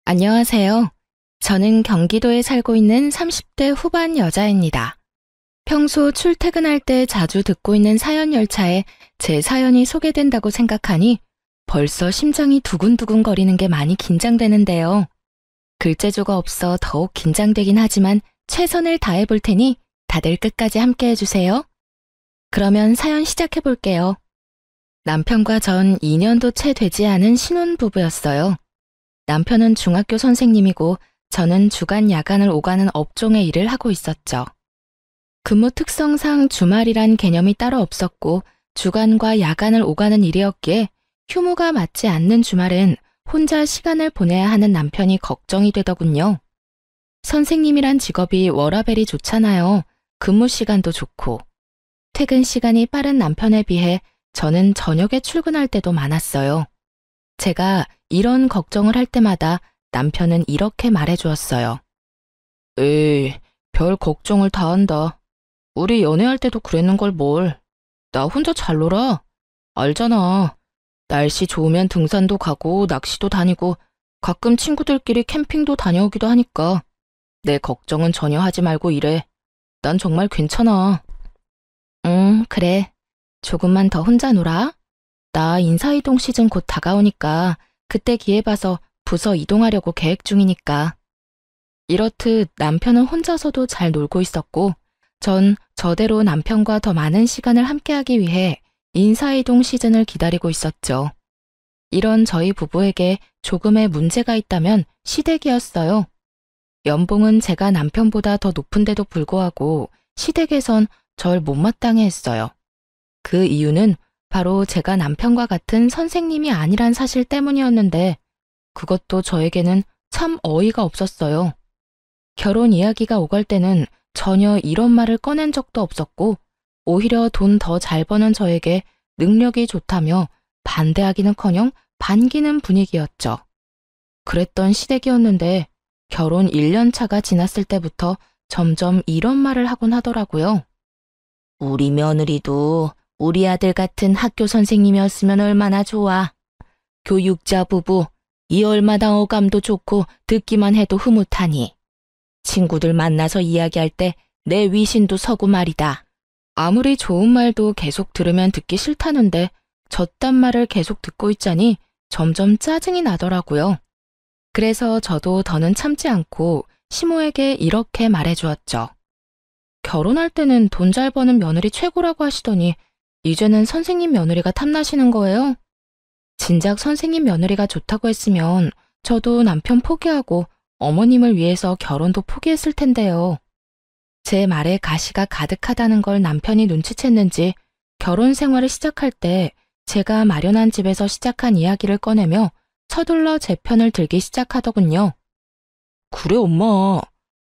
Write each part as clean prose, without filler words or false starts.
안녕하세요. 저는 경기도에 살고 있는 30대 후반 여자입니다. 평소 출퇴근할 때 자주 듣고 있는 사연 열차에 제 사연이 소개된다고 생각하니 벌써 심장이 두근두근 거리는 게 많이 긴장되는데요. 글재주가 없어 더욱 긴장되긴 하지만 최선을 다해 볼 테니 다들 끝까지 함께 해주세요. 그러면 사연 시작해 볼게요. 남편과 전 2년도 채 되지 않은 신혼부부였어요. 남편은 중학교 선생님이고 저는 주간 야간을 오가는 업종의 일을 하고 있었죠. 근무 특성상 주말이란 개념이 따로 없었고 주간과 야간을 오가는 일이었기에 휴무가 맞지 않는 주말은 혼자 시간을 보내야 하는 남편이 걱정이 되더군요. 선생님이란 직업이 워라밸이 좋잖아요. 근무 시간도 좋고. 퇴근 시간이 빠른 남편에 비해 저는 저녁에 출근할 때도 많았어요. 제가 이런 걱정을 할 때마다 남편은 이렇게 말해주었어요. 에이, 별 걱정을 다 한다. 우리 연애할 때도 그랬는걸 뭘. 나 혼자 잘 놀아. 알잖아. 날씨 좋으면 등산도 가고 낚시도 다니고 가끔 친구들끼리 캠핑도 다녀오기도 하니까 내 걱정은 전혀 하지 말고 이래. 난 정말 괜찮아. 그래. 조금만 더 혼자 놀아. 나 인사이동 시즌 곧 다가오니까 그때 기회 봐서 부서 이동하려고 계획 중이니까. 이렇듯 남편은 혼자서도 잘 놀고 있었고 전 저대로 남편과 더 많은 시간을 함께하기 위해 인사이동 시즌을 기다리고 있었죠. 이런 저희 부부에게 조금의 문제가 있다면 시댁이었어요. 연봉은 제가 남편보다 더 높은데도 불구하고 시댁에선 절 못마땅해 했어요. 그 이유는 바로 제가 남편과 같은 선생님이 아니란 사실 때문이었는데 그것도 저에게는 참 어이가 없었어요. 결혼 이야기가 오갈 때는 전혀 이런 말을 꺼낸 적도 없었고 오히려 돈 더 잘 버는 저에게 능력이 좋다며 반대하기는커녕 반기는 분위기였죠. 그랬던 시댁이었는데 결혼 1년 차가 지났을 때부터 점점 이런 말을 하곤 하더라고요. 우리 며느리도 우리 아들 같은 학교 선생님이었으면 얼마나 좋아. 교육자 부부, 이 얼마나 어감도 좋고 듣기만 해도 흐뭇하니. 친구들 만나서 이야기할 때 내 위신도 서고 말이다. 아무리 좋은 말도 계속 들으면 듣기 싫다는데 저딴 말을 계속 듣고 있자니 점점 짜증이 나더라고요. 그래서 저도 더는 참지 않고 시모에게 이렇게 말해주었죠. 결혼할 때는 돈 잘 버는 며느리 최고라고 하시더니 이제는 선생님 며느리가 탐나시는 거예요? 진작 선생님 며느리가 좋다고 했으면 저도 남편 포기하고 어머님을 위해서 결혼도 포기했을 텐데요. 제 말에 가시가 가득하다는 걸 남편이 눈치챘는지 결혼 생활을 시작할 때 제가 마련한 집에서 시작한 이야기를 꺼내며 서둘러 제 편을 들기 시작하더군요. 그래 엄마,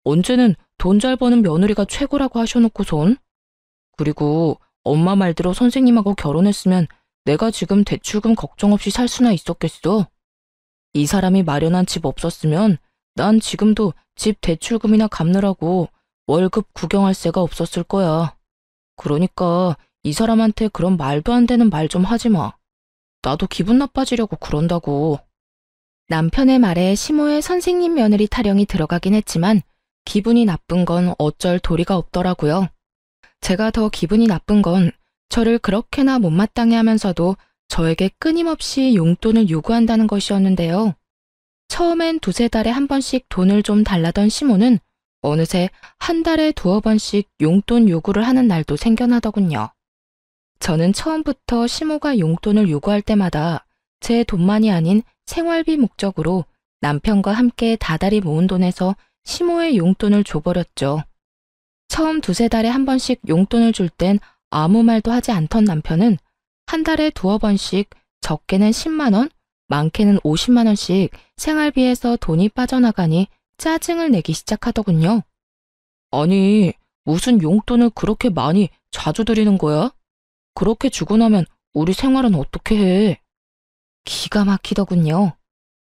언제는 돈 잘 버는 며느리가 최고라고 하셔놓고선? 그리고 엄마 말대로 선생님하고 결혼했으면 내가 지금 대출금 걱정 없이 살 수나 있었겠어. 이 사람이 마련한 집 없었으면 난 지금도 집 대출금이나 갚느라고 월급 구경할 새가 없었을 거야. 그러니까 이 사람한테 그런 말도 안 되는 말 좀 하지 마. 나도 기분 나빠지려고 그런다고. 남편의 말에 시모의 선생님 며느리 타령이 들어가긴 했지만 기분이 나쁜 건 어쩔 도리가 없더라고요. 제가 더 기분이 나쁜 건 저를 그렇게나 못마땅해 하면서도 저에게 끊임없이 용돈을 요구한다는 것이었는데요. 처음엔 두세 달에 한 번씩 돈을 좀 달라던 시모는 어느새 한 달에 두어 번씩 용돈 요구를 하는 날도 생겨나더군요. 저는 처음부터 시모가 용돈을 요구할 때마다 제 돈만이 아닌 생활비 목적으로 남편과 함께 다달이 모은 돈에서 시모의 용돈을 줘버렸죠. 처음 두세 달에 한 번씩 용돈을 줄 땐 아무 말도 하지 않던 남편은 한 달에 두어 번씩 적게는 10만 원, 많게는 50만 원씩 생활비에서 돈이 빠져나가니 짜증을 내기 시작하더군요. 아니, 무슨 용돈을 그렇게 많이 자주 드리는 거야? 그렇게 주고 나면 우리 생활은 어떻게 해? 기가 막히더군요.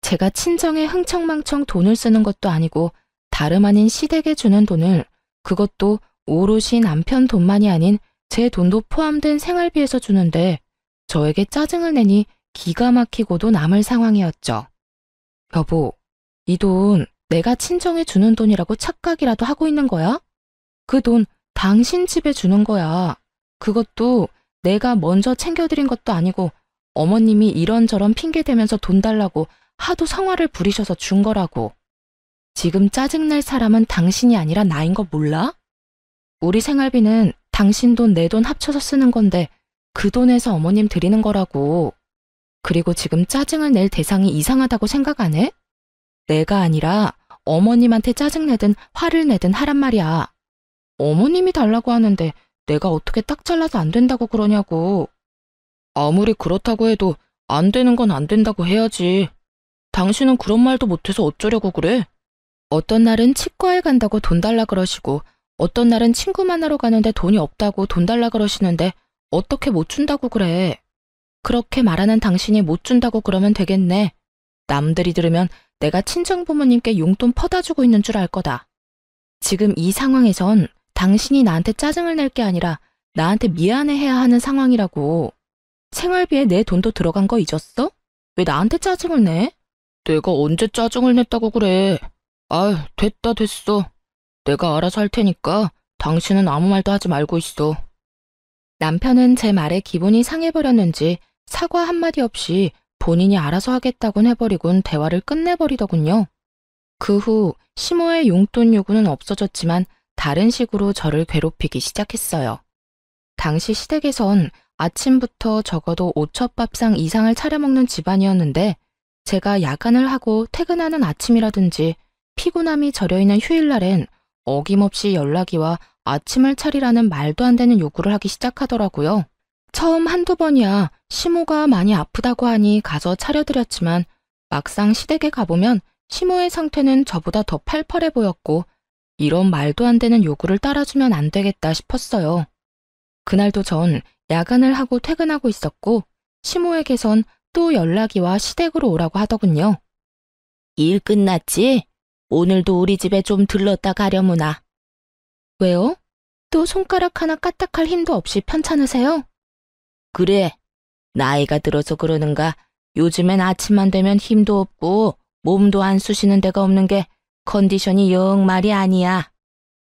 제가 친정에 흥청망청 돈을 쓰는 것도 아니고 다름 아닌 시댁에 주는 돈을 그것도 오롯이 남편 돈만이 아닌 제 돈도 포함된 생활비에서 주는데 저에게 짜증을 내니 기가 막히고도 남을 상황이었죠. 여보, 이 돈 내가 친정에 주는 돈이라고 착각이라도 하고 있는 거야? 그 돈 당신 집에 주는 거야. 그것도 내가 먼저 챙겨드린 것도 아니고 어머님이 이런저런 핑계 대면서 돈 달라고 하도 성화를 부리셔서 준 거라고. 지금 짜증낼 사람은 당신이 아니라 나인 거 몰라? 우리 생활비는 당신 돈, 내 돈 합쳐서 쓰는 건데 그 돈에서 어머님 드리는 거라고. 그리고 지금 짜증을 낼 대상이 이상하다고 생각 안 해? 내가 아니라 어머님한테 짜증내든 화를 내든 하란 말이야. 어머님이 달라고 하는데 내가 어떻게 딱 잘라서 안 된다고 그러냐고. 아무리 그렇다고 해도 안 되는 건 안 된다고 해야지. 당신은 그런 말도 못해서 어쩌려고 그래? 어떤 날은 치과에 간다고 돈 달라 그러시고 어떤 날은 친구 만나러 가는데 돈이 없다고 돈 달라 그러시는데 어떻게 못 준다고 그래. 그렇게 말하는 당신이 못 준다고 그러면 되겠네. 남들이 들으면 내가 친정부모님께 용돈 퍼다 주고 있는 줄 알 거다. 지금 이 상황에선 당신이 나한테 짜증을 낼 게 아니라 나한테 미안해해야 하는 상황이라고. 생활비에 내 돈도 들어간 거 잊었어? 왜 나한테 짜증을 내? 내가 언제 짜증을 냈다고 그래. 아유, 됐어. 내가 알아서 할 테니까 당신은 아무 말도 하지 말고 있어. 남편은 제 말에 기분이 상해버렸는지 사과 한마디 없이 본인이 알아서 하겠다곤 해버리곤 대화를 끝내버리더군요. 그 후 시모의 용돈 요구는 없어졌지만 다른 식으로 저를 괴롭히기 시작했어요. 당시 시댁에선 아침부터 적어도 5첩밥상 이상을 차려 먹는 집안이었는데 제가 야간을 하고 퇴근하는 아침이라든지 피곤함이 절여있는 휴일날엔 어김없이 연락이 와 아침을 차리라는 말도 안 되는 요구를 하기 시작하더라고요. 처음 한두 번이야 시모가 많이 아프다고 하니 가서 차려드렸지만 막상 시댁에 가보면 시모의 상태는 저보다 더 팔팔해 보였고 이런 말도 안 되는 요구를 따라주면 안 되겠다 싶었어요. 그날도 전 야간을 하고 퇴근하고 있었고 시모에게선 또 연락이 와 시댁으로 오라고 하더군요. 일 끝났지? 오늘도 우리 집에 좀 들렀다 가려무나. 왜요? 또 손가락 하나 까딱할 힘도 없이 편찮으세요? 그래. 나이가 들어서 그러는가 요즘엔 아침만 되면 힘도 없고 몸도 안 쑤시는 데가 없는 게 컨디션이 영 말이 아니야.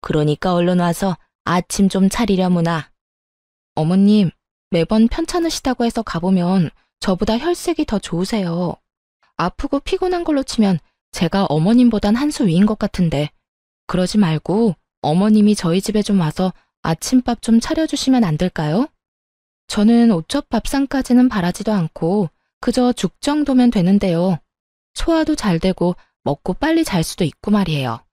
그러니까 얼른 와서 아침 좀 차리려무나. 어머님, 매번 편찮으시다고 해서 가보면 저보다 혈색이 더 좋으세요. 아프고 피곤한 걸로 치면 제가 어머님보단 한 수 위인 것 같은데 그러지 말고 어머님이 저희 집에 좀 와서 아침밥 좀 차려주시면 안 될까요? 저는 오첩밥상까지는 바라지도 않고 그저 죽 정도면 되는데요. 소화도 잘 되고 먹고 빨리 잘 수도 있고 말이에요.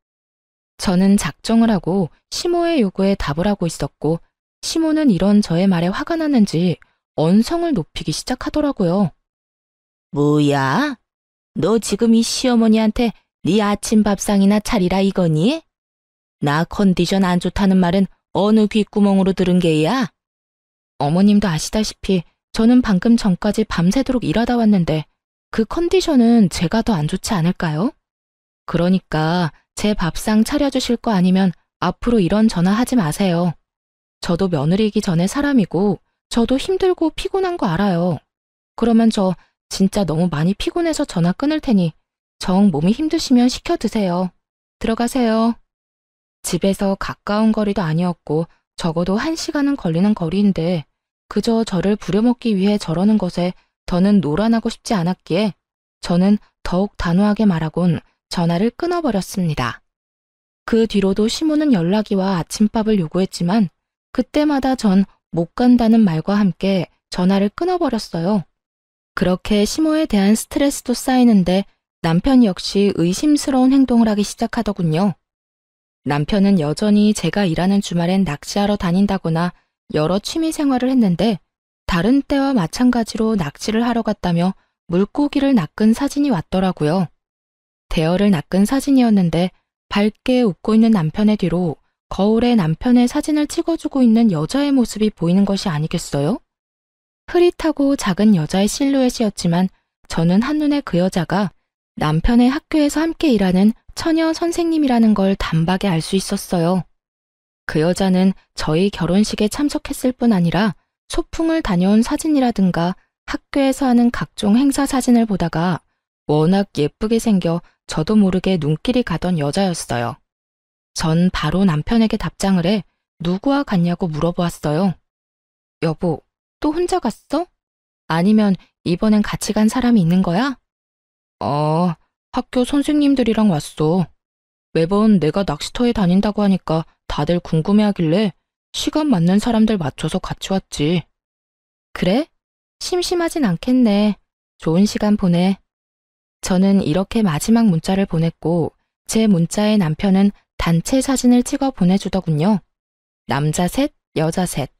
저는 작정을 하고 시모의 요구에 답을 하고 있었고 시모는 이런 저의 말에 화가 났는지 언성을 높이기 시작하더라고요. 뭐야? 너 지금 이 시어머니한테 네 아침밥상이나 차리라 이거니? 나 컨디션 안 좋다는 말은 어느 귓구멍으로 들은 게야? 어머님도 아시다시피 저는 방금 전까지 밤새도록 일하다 왔는데 그 컨디션은 제가 더 안 좋지 않을까요? 그러니까 제 밥상 차려주실 거 아니면 앞으로 이런 전화 하지 마세요. 저도 며느리이기 전에 사람이고 저도 힘들고 피곤한 거 알아요. 그러면 저 진짜 너무 많이 피곤해서 전화 끊을 테니 정 몸이 힘드시면 시켜 드세요. 들어가세요. 집에서 가까운 거리도 아니었고 적어도 1시간은 걸리는 거리인데 그저 저를 부려먹기 위해 저러는 것에 더는 노란하고 싶지 않았기에 저는 더욱 단호하게 말하곤 전화를 끊어버렸습니다. 그 뒤로도 시모는 연락이 와 아침밥을 요구했지만 그때마다 전 못 간다는 말과 함께 전화를 끊어버렸어요. 그렇게 시모에 대한 스트레스도 쌓이는데 남편 역시 의심스러운 행동을 하기 시작하더군요. 남편은 여전히 제가 일하는 주말엔 낚시하러 다닌다거나 여러 취미 생활을 했는데 다른 때와 마찬가지로 낚시를 하러 갔다며 물고기를 낚은 사진이 왔더라고요. 대어를 낚은 사진이었는데 밝게 웃고 있는 남편의 뒤로 거울에 남편의 사진을 찍어주고 있는 여자의 모습이 보이는 것이 아니겠어요? 흐릿하고 작은 여자의 실루엣이었지만 저는 한눈에 그 여자가 남편의 학교에서 함께 일하는 처녀 선생님이라는 걸 단박에 알 수 있었어요. 그 여자는 저희 결혼식에 참석했을 뿐 아니라 소풍을 다녀온 사진이라든가 학교에서 하는 각종 행사 사진을 보다가 워낙 예쁘게 생겨 저도 모르게 눈길이 가던 여자였어요. 전 바로 남편에게 답장을 해 누구와 갔냐고 물어보았어요. 여보, 또 혼자 갔어? 아니면 이번엔 같이 간 사람이 있는 거야? 학교 선생님들이랑 왔어. 매번 내가 낚시터에 다닌다고 하니까 다들 궁금해하길래 시간 맞는 사람들 맞춰서 같이 왔지. 그래? 심심하진 않겠네. 좋은 시간 보내. 저는 이렇게 마지막 문자를 보냈고 제 문자에 남편은 단체 사진을 찍어 보내주더군요. 남자 셋, 여자 셋.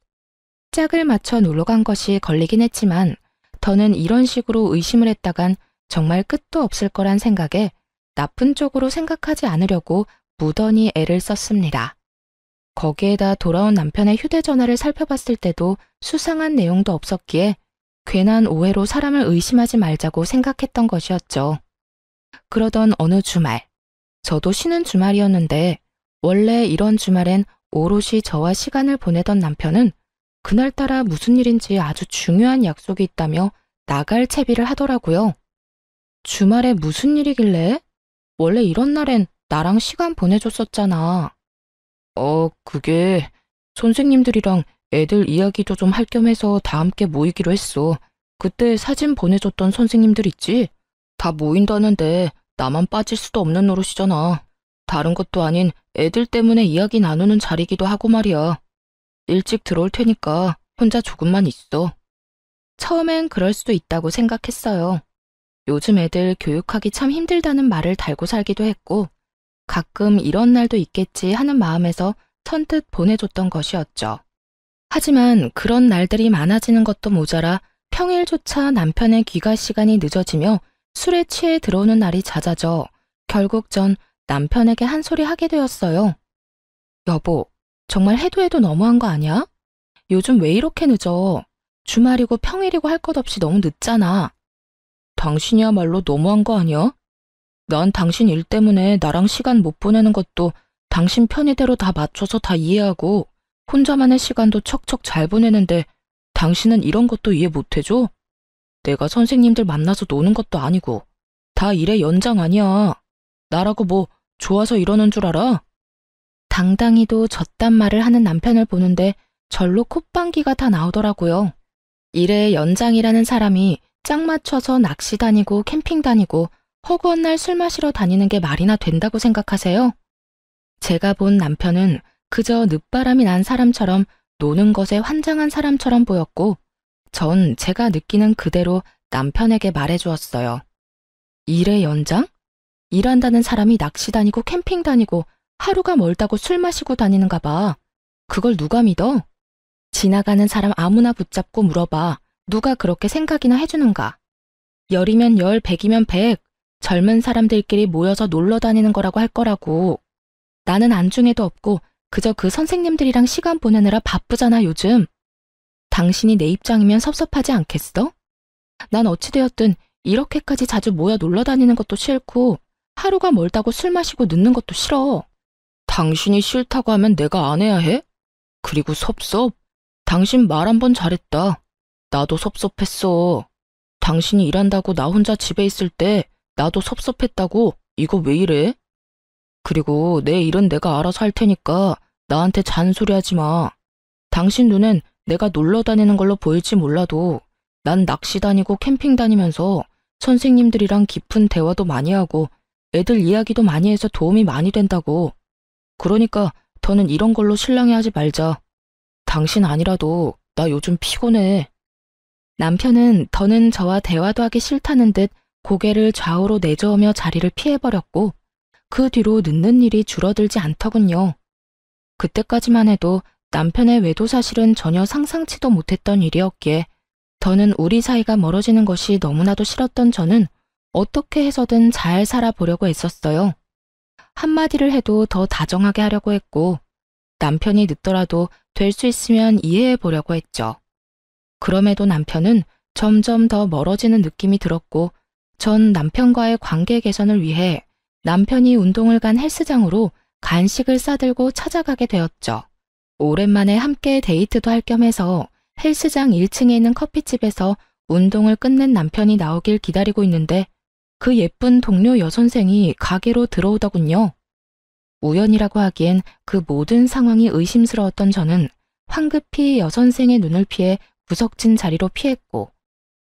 짝을 맞춰 놀러 간 것이 걸리긴 했지만 더는 이런 식으로 의심을 했다간 정말 끝도 없을 거란 생각에 나쁜 쪽으로 생각하지 않으려고 무던히 애를 썼습니다. 거기에다 돌아온 남편의 휴대전화를 살펴봤을 때도 수상한 내용도 없었기에 괜한 오해로 사람을 의심하지 말자고 생각했던 것이었죠. 그러던 어느 주말, 저도 쉬는 주말이었는데 원래 이런 주말엔 오롯이 저와 시간을 보내던 남편은 그날따라 무슨 일인지 아주 중요한 약속이 있다며 나갈 채비를 하더라고요. 주말에 무슨 일이길래? 원래 이런 날엔 나랑 시간 보내줬었잖아. 그게 선생님들이랑 애들 이야기도 좀 할 겸 해서 다 함께 모이기로 했어. 그때 사진 보내줬던 선생님들 있지? 다 모인다는데 나만 빠질 수도 없는 노릇이잖아. 다른 것도 아닌 애들 때문에 이야기 나누는 자리기도 하고 말이야. 일찍 들어올 테니까 혼자 조금만 있어. 처음엔 그럴 수도 있다고 생각했어요. 요즘 애들 교육하기 참 힘들다는 말을 달고 살기도 했고 가끔 이런 날도 있겠지 하는 마음에서 선뜻 보내줬던 것이었죠. 하지만 그런 날들이 많아지는 것도 모자라 평일조차 남편의 귀가 시간이 늦어지며 술에 취해 들어오는 날이 잦아져 결국 전 남편에게 한 소리 하게 되었어요. 여보, 정말 해도 해도 너무한 거 아니야? 요즘 왜 이렇게 늦어? 주말이고 평일이고 할 것 없이 너무 늦잖아. 당신이야말로 너무한 거 아니야? 난 당신 일 때문에 나랑 시간 못 보내는 것도 당신 편의대로 다 맞춰서 다 이해하고 혼자만의 시간도 척척 잘 보내는데 당신은 이런 것도 이해 못 해줘? 내가 선생님들 만나서 노는 것도 아니고 다 일의 연장 아니야. 나라고 뭐 좋아서 이러는 줄 알아? 당당히도 저딴 말을 하는 남편을 보는데 절로 콧방귀가 다 나오더라고요. 일의 연장이라는 사람이 짝 맞춰서 낚시 다니고 캠핑 다니고 허구한 날 술 마시러 다니는 게 말이나 된다고 생각하세요? 제가 본 남편은 그저 늦바람이 난 사람처럼 노는 것에 환장한 사람처럼 보였고 전 제가 느끼는 그대로 남편에게 말해주었어요. 일의 연장? 일한다는 사람이 낚시 다니고 캠핑 다니고 하루가 멀다고 술 마시고 다니는가 봐. 그걸 누가 믿어? 지나가는 사람 아무나 붙잡고 물어봐. 누가 그렇게 생각이나 해주는가? 열이면 열, 백이면 백. 젊은 사람들끼리 모여서 놀러 다니는 거라고 할 거라고. 나는 안중에도 없고 그저 그 선생님들이랑 시간 보내느라 바쁘잖아 요즘. 당신이 내 입장이면 섭섭하지 않겠어? 난 어찌되었든 이렇게까지 자주 모여 놀러 다니는 것도 싫고 하루가 멀다고 술 마시고 늦는 것도 싫어. 당신이 싫다고 하면 내가 안 해야 해? 그리고 섭섭? 당신 말 한 번 잘했다. 나도 섭섭했어. 당신이 일한다고 나 혼자 집에 있을 때 나도 섭섭했다고. 이거 왜 이래? 그리고 내 일은 내가 알아서 할 테니까 나한테 잔소리하지 마. 당신 눈엔 내가 놀러 다니는 걸로 보일지 몰라도 난 낚시 다니고 캠핑 다니면서 선생님들이랑 깊은 대화도 많이 하고 애들 이야기도 많이 해서 도움이 많이 된다고. 그러니까 더는 이런 걸로 실랑이하지 말자. 당신 아니라도 나 요즘 피곤해. 남편은 더는 저와 대화도 하기 싫다는 듯 고개를 좌우로 내저으며 자리를 피해버렸고 그 뒤로 늦는 일이 줄어들지 않더군요. 그때까지만 해도 남편의 외도 사실은 전혀 상상치도 못했던 일이었기에 더는 우리 사이가 멀어지는 것이 너무나도 싫었던 저는 어떻게 해서든 잘 살아보려고 애썼어요. 한마디를 해도 더 다정하게 하려고 했고 남편이 늦더라도 될 수 있으면 이해해 보려고 했죠. 그럼에도 남편은 점점 더 멀어지는 느낌이 들었고 전 남편과의 관계 개선을 위해 남편이 운동을 간 헬스장으로 간식을 싸들고 찾아가게 되었죠. 오랜만에 함께 데이트도 할 겸 해서 헬스장 1층에 있는 커피집에서 운동을 끝낸 남편이 나오길 기다리고 있는데 그 예쁜 동료 여선생이 가게로 들어오더군요. 우연이라고 하기엔 그 모든 상황이 의심스러웠던 저는 황급히 여선생의 눈을 피해 구석진 자리로 피했고,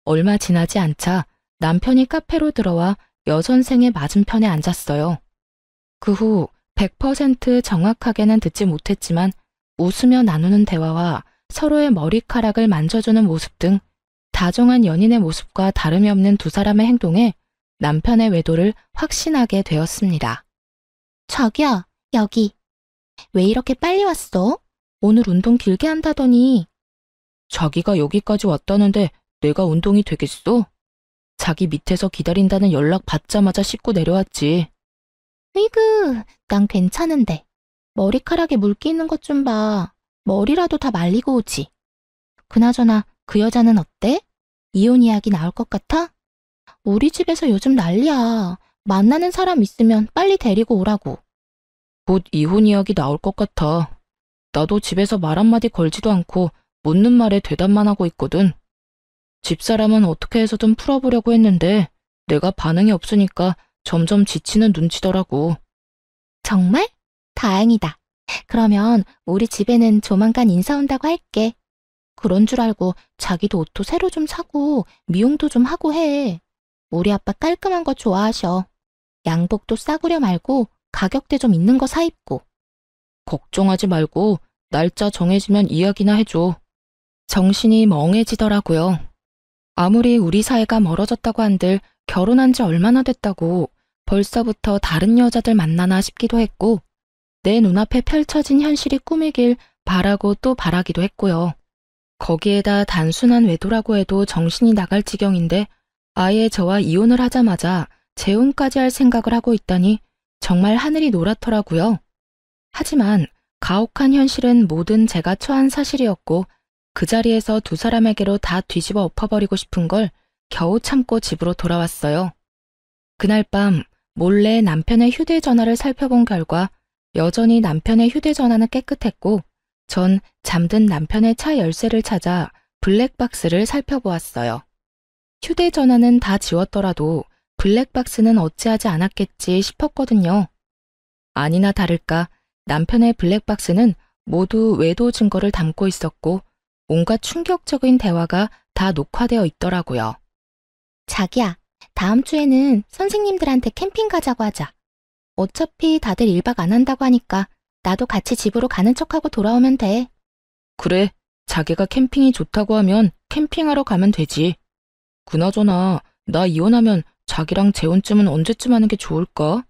얼마 지나지 않자 남편이 카페로 들어와 여선생의 맞은편에 앉았어요. 그 후 100% 정확하게는 듣지 못했지만 웃으며 나누는 대화와 서로의 머리카락을 만져주는 모습 등 다정한 연인의 모습과 다름이 없는 두 사람의 행동에 남편의 외도를 확신하게 되었습니다. 자기야, 여기. 왜 이렇게 빨리 왔어? 오늘 운동 길게 한다더니. 자기가 여기까지 왔다는데 내가 운동이 되겠어? 자기 밑에서 기다린다는 연락 받자마자 씻고 내려왔지. 으이그, 난 괜찮은데. 머리카락에 물기 있는 것 좀 봐. 머리라도 다 말리고 오지. 그나저나 그 여자는 어때? 이혼 이야기 나올 것 같아? 우리 집에서 요즘 난리야. 만나는 사람 있으면 빨리 데리고 오라고. 곧 이혼 이야기 나올 것 같아. 나도 집에서 말 한마디 걸지도 않고 묻는 말에 대답만 하고 있거든. 집사람은 어떻게 해서든 풀어보려고 했는데 내가 반응이 없으니까 점점 지치는 눈치더라고. 정말? 다행이다. 그러면 우리 집에는 조만간 인사 온다고 할게. 그런 줄 알고 자기도 옷도 새로 좀 사고 미용도 좀 하고 해. 우리 아빠 깔끔한 거 좋아하셔. 양복도 싸구려 말고 가격대 좀 있는 거 사 입고. 걱정하지 말고 날짜 정해지면 이야기나 해줘. 정신이 멍해지더라고요. 아무리 우리 사이가 멀어졌다고 한들 결혼한 지 얼마나 됐다고 벌써부터 다른 여자들 만나나 싶기도 했고, 내 눈앞에 펼쳐진 현실이 꿈이길 바라고 또 바라기도 했고요. 거기에다 단순한 외도라고 해도 정신이 나갈 지경인데 아예 저와 이혼을 하자마자 재혼까지 할 생각을 하고 있다니 정말 하늘이 노랗더라고요. 하지만 가혹한 현실은 모든 제가 처한 사실이었고, 그 자리에서 두 사람에게로 다 뒤집어 엎어버리고 싶은 걸 겨우 참고 집으로 돌아왔어요. 그날 밤 몰래 남편의 휴대전화를 살펴본 결과 여전히 남편의 휴대전화는 깨끗했고, 전 잠든 남편의 차 열쇠를 찾아 블랙박스를 살펴보았어요. 휴대전화는 다 지웠더라도 블랙박스는 어찌하지 않았겠지 싶었거든요. 아니나 다를까 남편의 블랙박스는 모두 외도 증거를 담고 있었고, 온갖 충격적인 대화가 다 녹화되어 있더라고요. 자기야, 다음 주에는 선생님들한테 캠핑 가자고 하자. 어차피 다들 1박 안 한다고 하니까 나도 같이 집으로 가는 척하고 돌아오면 돼. 그래, 자기가 캠핑이 좋다고 하면 캠핑하러 가면 되지. 그나저나 나 이혼하면 자기랑 재혼쯤은 언제쯤 하는 게 좋을까?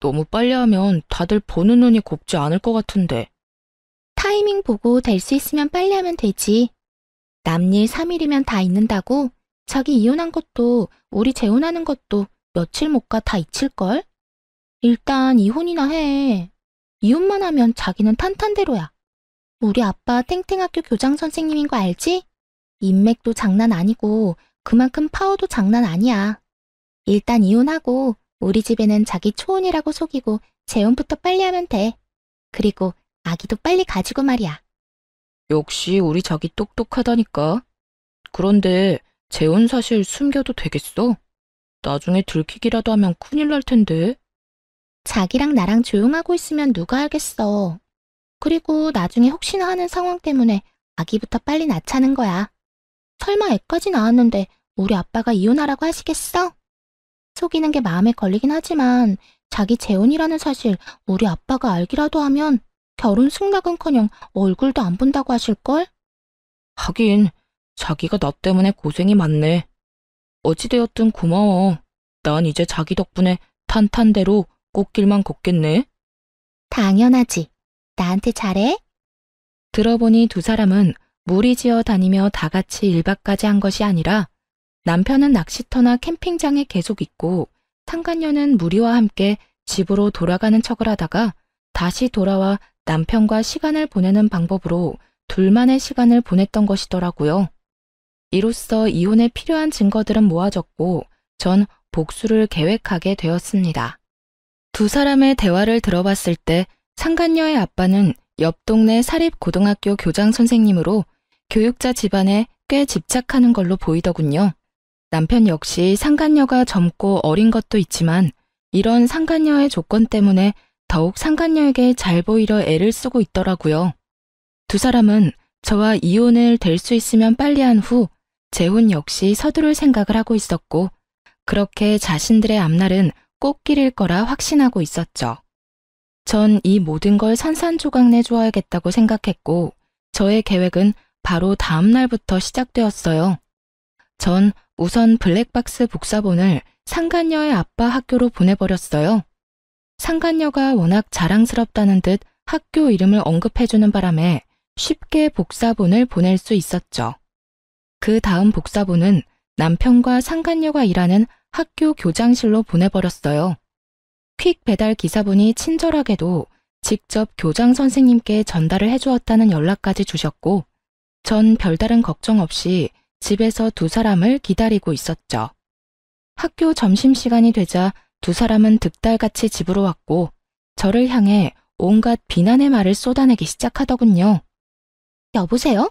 너무 빨리 하면 다들 보는 눈이 곱지 않을 것 같은데. 타이밍 보고 될 수 있으면 빨리 하면 되지. 남일 3일이면 다 잊는다고? 자기 이혼한 것도 우리 재혼하는 것도 며칠 못 가 다 잊힐걸? 일단 이혼이나 해. 이혼만 하면 자기는 탄탄대로야. 우리 아빠 탱탱학교 교장 선생님인 거 알지? 인맥도 장난 아니고 그만큼 파워도 장난 아니야. 일단 이혼하고 우리 집에는 자기 초혼이라고 속이고 재혼부터 빨리 하면 돼. 그리고 아기도 빨리 가지고 말이야. 역시 우리 자기 똑똑하다니까. 그런데 재혼 사실 숨겨도 되겠어? 나중에 들키기라도 하면 큰일 날 텐데. 자기랑 나랑 조용하고 있으면 누가 알겠어. 그리고 나중에 혹시나 하는 상황 때문에 아기부터 빨리 낳자는 거야. 설마 애까지 낳았는데 우리 아빠가 이혼하라고 하시겠어? 속이는 게 마음에 걸리긴 하지만 자기 재혼이라는 사실 우리 아빠가 알기라도 하면 결혼 승낙은커녕 얼굴도 안 본다고 하실걸? 하긴 자기가 나 때문에 고생이 많네. 어찌되었든 고마워. 난 이제 자기 덕분에 탄탄대로 꽃길만 걷겠네. 당연하지. 나한테 잘해? 들어보니 두 사람은 무리지어 다니며 다 같이 1박까지 한 것이 아니라 남편은 낚시터나 캠핑장에 계속 있고 상간녀는 무리와 함께 집으로 돌아가는 척을 하다가 다시 돌아와 남편과 시간을 보내는 방법으로 둘만의 시간을 보냈던 것이더라고요. 이로써 이혼에 필요한 증거들은 모아졌고 전 복수를 계획하게 되었습니다. 두 사람의 대화를 들어봤을 때 상간녀의 아빠는 옆 동네 사립고등학교 교장 선생님으로 교육자 집안에 꽤 집착하는 걸로 보이더군요. 남편 역시 상간녀가 젊고 어린 것도 있지만 이런 상간녀의 조건 때문에 더욱 상간녀에게 잘 보이려 애를 쓰고 있더라고요. 두 사람은 저와 이혼을 될 수 있으면 빨리 한 후 재혼 역시 서두를 생각을 하고 있었고 그렇게 자신들의 앞날은 꽃길일 거라 확신하고 있었죠. 전 이 모든 걸 산산조각 내주어야겠다고 생각했고 저의 계획은 바로 다음 날부터 시작되었어요. 전 우선 블랙박스 복사본을 상간녀의 아빠 학교로 보내버렸어요. 상간녀가 워낙 자랑스럽다는 듯 학교 이름을 언급해주는 바람에 쉽게 복사본을 보낼 수 있었죠. 그 다음 복사본은 남편과 상간녀가 일하는 학교 교장실로 보내버렸어요. 퀵 배달 기사분이 친절하게도 직접 교장 선생님께 전달을 해주었다는 연락까지 주셨고 전 별다른 걱정 없이 집에서 두 사람을 기다리고 있었죠. 학교 점심시간이 되자 두 사람은 득달같이 집으로 왔고 저를 향해 온갖 비난의 말을 쏟아내기 시작하더군요. 여보세요?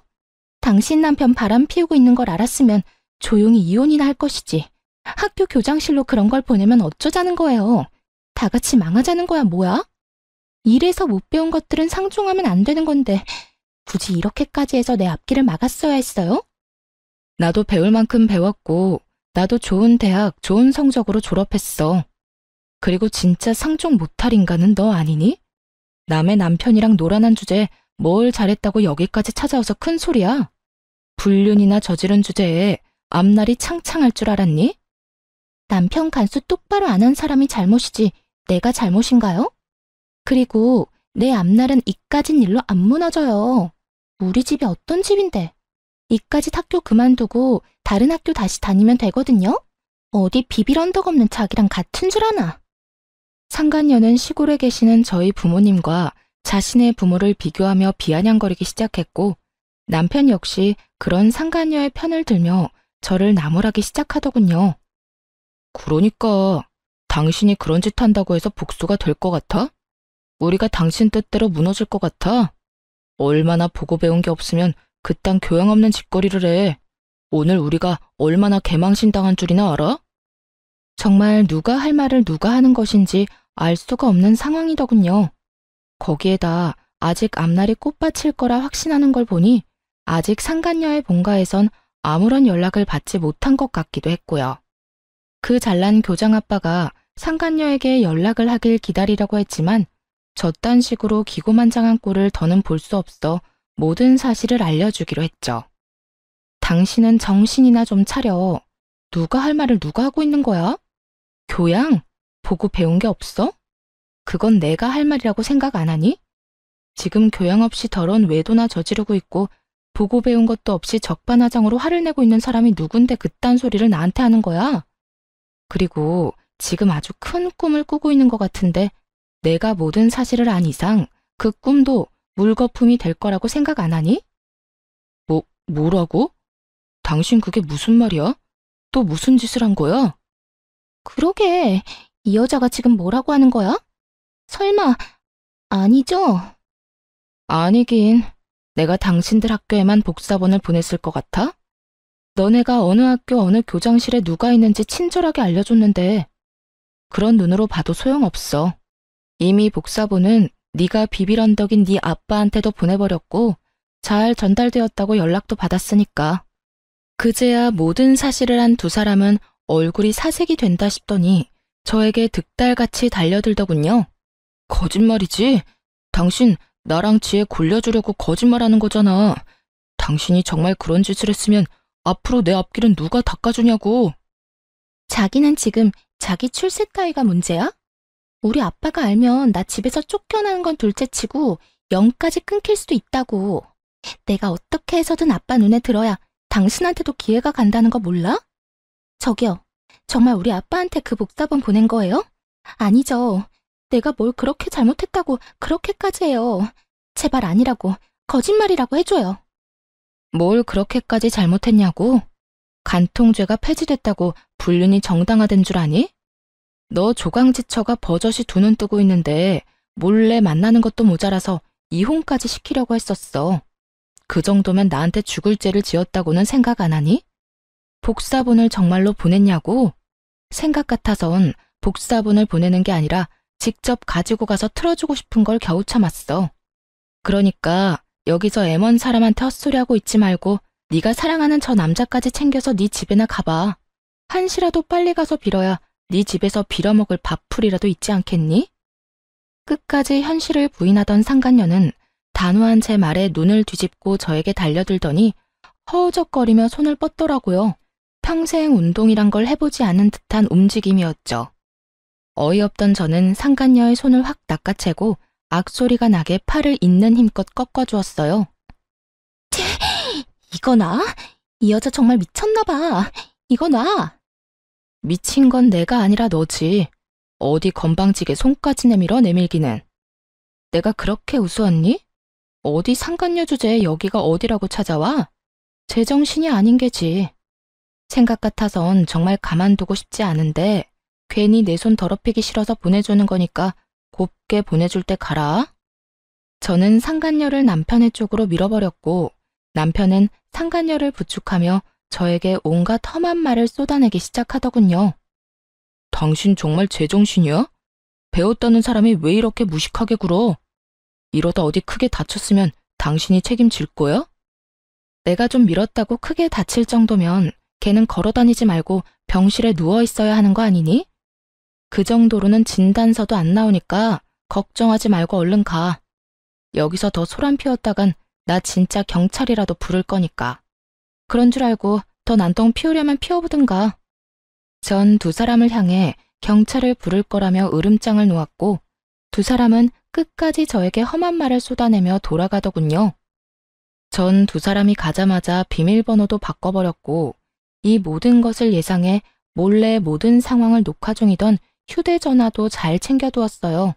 당신 남편 바람 피우고 있는 걸 알았으면 조용히 이혼이나 할 것이지. 학교 교장실로 그런 걸 보내면 어쩌자는 거예요. 다 같이 망하자는 거야 뭐야? 일에서 못 배운 것들은 상종하면 안 되는 건데 굳이 이렇게까지 해서 내 앞길을 막았어야 했어요? 나도 배울 만큼 배웠고 나도 좋은 대학, 좋은 성적으로 졸업했어. 그리고 진짜 상종 못할 인간은 너 아니니? 남의 남편이랑 놀아난 주제에 뭘 잘했다고 여기까지 찾아와서 큰 소리야? 불륜이나 저지른 주제에 앞날이 창창할 줄 알았니? 남편 간수 똑바로 안 한 사람이 잘못이지 내가 잘못인가요? 그리고 내 앞날은 이까진 일로 안 무너져요. 우리 집이 어떤 집인데. 이까짓 학교 그만두고 다른 학교 다시 다니면 되거든요. 어디 비빌 언덕 없는 자기랑 같은 줄 아나. 상간녀는 시골에 계시는 저희 부모님과 자신의 부모를 비교하며 비아냥거리기 시작했고 남편 역시 그런 상간녀의 편을 들며 저를 나무라기 시작하더군요. 그러니까 당신이 그런 짓 한다고 해서 복수가 될 것 같아? 우리가 당신 뜻대로 무너질 것 같아? 얼마나 보고 배운 게 없으면 그딴 교양 없는 짓거리를 해. 오늘 우리가 얼마나 개망신당한 줄이나 알아? 정말 누가 할 말을 누가 하는 것인지 알 수가 없는 상황이더군요. 거기에다 아직 앞날이 꽃밭일 거라 확신하는 걸 보니 아직 상간녀의 본가에선 아무런 연락을 받지 못한 것 같기도 했고요. 그 잘난 교장 아빠가 상간녀에게 연락을 하길 기다리려고 했지만 저딴 식으로 기고만장한 꼴을 더는 볼 수 없어 모든 사실을 알려주기로 했죠. 당신은 정신이나 좀 차려. 누가 할 말을 누가 하고 있는 거야? 교양? 보고 배운 게 없어? 그건 내가 할 말이라고 생각 안 하니? 지금 교양 없이 더러운 외도나 저지르고 있고 보고 배운 것도 없이 적반하장으로 화를 내고 있는 사람이 누군데 그딴 소리를 나한테 하는 거야? 그리고 지금 아주 큰 꿈을 꾸고 있는 것 같은데 내가 모든 사실을 안 이상 그 꿈도 물거품이 될 거라고 생각 안 하니? 뭐라고? 당신 그게 무슨 말이야? 또 무슨 짓을 한 거야? 그러게, 이 여자가 지금 뭐라고 하는 거야? 설마, 아니죠? 아니긴, 내가 당신들 학교에만 복사본을 보냈을 것 같아? 너네가 어느 학교 어느 교장실에 누가 있는지 친절하게 알려줬는데 그런 눈으로 봐도 소용없어. 이미 복사본은 네가 비빌 언덕인 네 아빠한테도 보내버렸고 잘 전달되었다고 연락도 받았으니까. 그제야 모든 사실을 한 두 사람은 얼굴이 사색이 된다 싶더니 저에게 득달같이 달려들더군요. 거짓말이지? 당신 나랑 지혜 골려주려고 거짓말하는 거잖아. 당신이 정말 그런 짓을 했으면 앞으로 내 앞길은 누가 닦아주냐고. 자기는 지금 자기 출세 따위가 문제야? 우리 아빠가 알면 나 집에서 쫓겨나는 건 둘째치고 영까지 끊길 수도 있다고. 내가 어떻게 해서든 아빠 눈에 들어야 당신한테도 기회가 간다는 거 몰라? 저기요, 정말 우리 아빠한테 그 복사본 보낸 거예요? 아니죠. 내가 뭘 그렇게 잘못했다고 그렇게까지 해요. 제발 아니라고, 거짓말이라고 해줘요. 뭘 그렇게까지 잘못했냐고? 간통죄가 폐지됐다고 불륜이 정당화된 줄 아니? 너 조강지처가 버젓이 두 눈 뜨고 있는데 몰래 만나는 것도 모자라서 이혼까지 시키려고 했었어. 그 정도면 나한테 죽을 죄를 지었다고는 생각 안 하니? 복사본을 정말로 보냈냐고? 생각 같아선 복사본을 보내는 게 아니라 직접 가지고 가서 틀어주고 싶은 걸 겨우 참았어. 그러니까 여기서 M1 사람한테 헛소리하고 있지 말고 네가 사랑하는 저 남자까지 챙겨서 네 집에나 가봐. 한시라도 빨리 가서 빌어야 네 집에서 빌어먹을 밥풀이라도 있지 않겠니? 끝까지 현실을 부인하던 상간녀는 단호한 제 말에 눈을 뒤집고 저에게 달려들더니 허우적거리며 손을 뻗더라고요. 평생 운동이란 걸 해보지 않은 듯한 움직임이었죠. 어이없던 저는 상간녀의 손을 확 낚아채고 악소리가 나게 팔을 있는 힘껏 꺾어주었어요. 이거 나? 이 여자 정말 미쳤나봐. 이거 나? 미친 건 내가 아니라 너지. 어디 건방지게 손까지 내밀어 내밀기는. 내가 그렇게 우스웠니? 어디 상간녀 주제에 여기가 어디라고 찾아와? 제정신이 아닌 게지. 생각 같아선 정말 가만두고 싶지 않은데 괜히 내 손 더럽히기 싫어서 보내주는 거니까 곱게 보내줄 때 가라. 저는 상간녀를 남편의 쪽으로 밀어버렸고 남편은 상간녀를 부축하며 저에게 온갖 험한 말을 쏟아내기 시작하더군요. 당신 정말 제정신이야? 배웠다는 사람이 왜 이렇게 무식하게 굴어? 이러다 어디 크게 다쳤으면 당신이 책임질 거야? 내가 좀 밀었다고 크게 다칠 정도면 걔는 걸어다니지 말고 병실에 누워 있어야 하는 거 아니니? 그 정도로는 진단서도 안 나오니까 걱정하지 말고 얼른 가. 여기서 더 소란 피웠다간 나 진짜 경찰이라도 부를 거니까. 그런 줄 알고 더 난동 피우려면 피워보든가. 전 두 사람을 향해 경찰을 부를 거라며 으름장을 놓았고 두 사람은 끝까지 저에게 험한 말을 쏟아내며 돌아가더군요. 전 두 사람이 가자마자 비밀번호도 바꿔버렸고 이 모든 것을 예상해 몰래 모든 상황을 녹화 중이던 휴대전화도 잘 챙겨두었어요.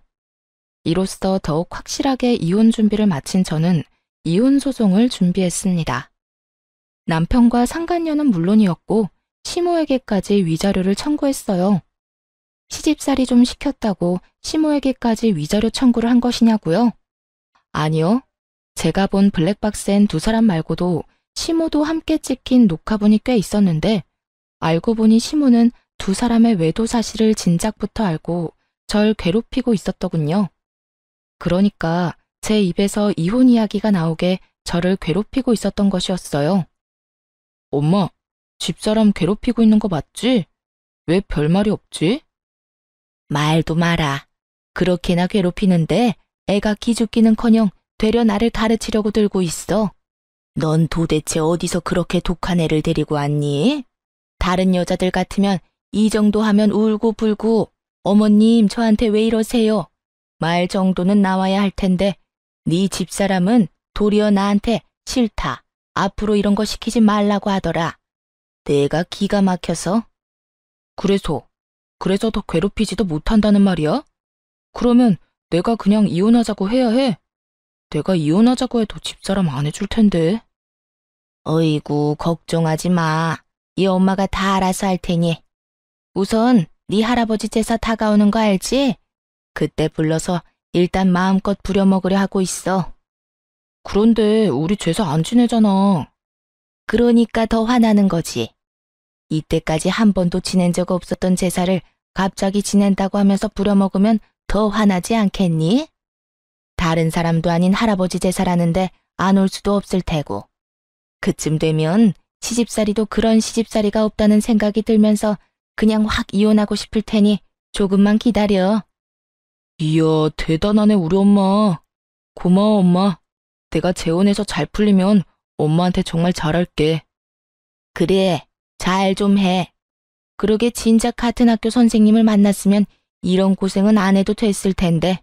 이로써 더욱 확실하게 이혼 준비를 마친 저는 이혼 소송을 준비했습니다. 남편과 상간녀는 물론이었고 시모에게까지 위자료를 청구했어요. 시집살이 좀 시켰다고 시모에게까지 위자료 청구를 한 것이냐고요? 아니요. 제가 본 블랙박스엔 두 사람 말고도 시모도 함께 찍힌 녹화본이 꽤 있었는데 알고 보니 시모는 두 사람의 외도 사실을 진작부터 알고 절 괴롭히고 있었더군요. 그러니까 제 입에서 이혼 이야기가 나오게 저를 괴롭히고 있었던 것이었어요. 엄마, 집사람 괴롭히고 있는 거 맞지? 왜 별말이 없지? 말도 마라. 그렇게나 괴롭히는데 애가 기죽기는커녕 되려 나를 가르치려고 들고 있어. 넌 도대체 어디서 그렇게 독한 애를 데리고 왔니? 다른 여자들 같으면 이 정도 하면 울고불고 어머님 저한테 왜 이러세요? 말 정도는 나와야 할 텐데 네 집사람은 도리어 나한테 싫다. 앞으로 이런 거 시키지 말라고 하더라. 내가 기가 막혀서. 그래서 더 괴롭히지도 못한다는 말이야? 그러면 내가 그냥 이혼하자고 해야 해? 내가 이혼하자고 해도 집사람 안 해줄 텐데. 어이구 걱정하지 마. 이 엄마가 다 알아서 할 테니. 우선 네 할아버지 제사 다가오는 거 알지? 그때 불러서 일단 마음껏 부려먹으려 하고 있어. 그런데 우리 제사 안 지내잖아. 그러니까 더 화나는 거지. 이때까지 한 번도 지낸 적 없었던 제사를 갑자기 지낸다고 하면서 부려먹으면 더 화나지 않겠니? 다른 사람도 아닌 할아버지 제사라는데 안 올 수도 없을 테고. 그쯤 되면 시집살이도 그런 시집살이가 없다는 생각이 들면서 그냥 확 이혼하고 싶을 테니 조금만 기다려. 이야, 대단하네 우리 엄마. 고마워 엄마. 내가 재혼해서 잘 풀리면 엄마한테 정말 잘할게. 그래, 잘 좀 해. 그러게 진작 같은 학교 선생님을 만났으면 이런 고생은 안 해도 됐을 텐데.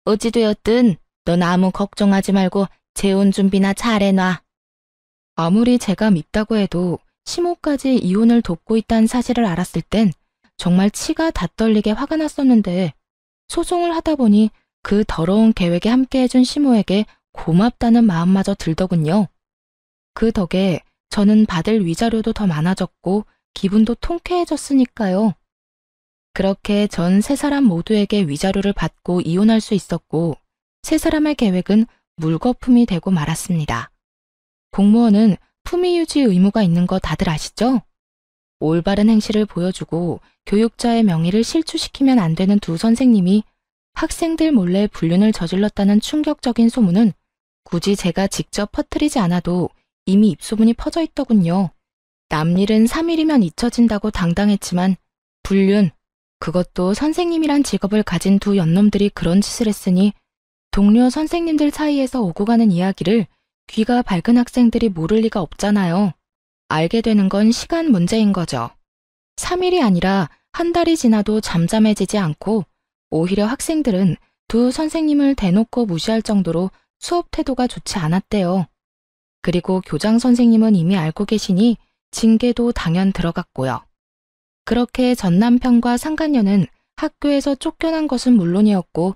어찌되었든 넌 아무 걱정하지 말고 재혼 준비나 잘 해놔. 아무리 제가 밉다고 해도 시모까지 이혼을 돕고 있다는 사실을 알았을 땐 정말 치가 다 떨리게 화가 났었는데 소송을 하다 보니 그 더러운 계획에 함께해준 시모에게 고맙다는 마음마저 들더군요. 그 덕에 저는 받을 위자료도 더 많아졌고 기분도 통쾌해졌으니까요. 그렇게 전 세 사람 모두에게 위자료를 받고 이혼할 수 있었고 세 사람의 계획은 물거품이 되고 말았습니다. 공무원은 품위 유지 의무가 있는 거 다들 아시죠? 올바른 행실을 보여주고 교육자의 명의를 실추시키면 안 되는 두 선생님이 학생들 몰래 불륜을 저질렀다는 충격적인 소문은 굳이 제가 직접 퍼뜨리지 않아도 이미 입소문이 퍼져 있더군요. 남일은 3일이면 잊혀진다고 당당했지만 불륜, 그것도 선생님이란 직업을 가진 두 연놈들이 그런 짓을 했으니 동료 선생님들 사이에서 오고 가는 이야기를 귀가 밝은 학생들이 모를 리가 없잖아요. 알게 되는 건 시간 문제인 거죠. 3일이 아니라 한 달이 지나도 잠잠해지지 않고 오히려 학생들은 두 선생님을 대놓고 무시할 정도로 수업 태도가 좋지 않았대요. 그리고 교장 선생님은 이미 알고 계시니 징계도 당연 들어갔고요. 그렇게 전 남편과 상간녀는 학교에서 쫓겨난 것은 물론이었고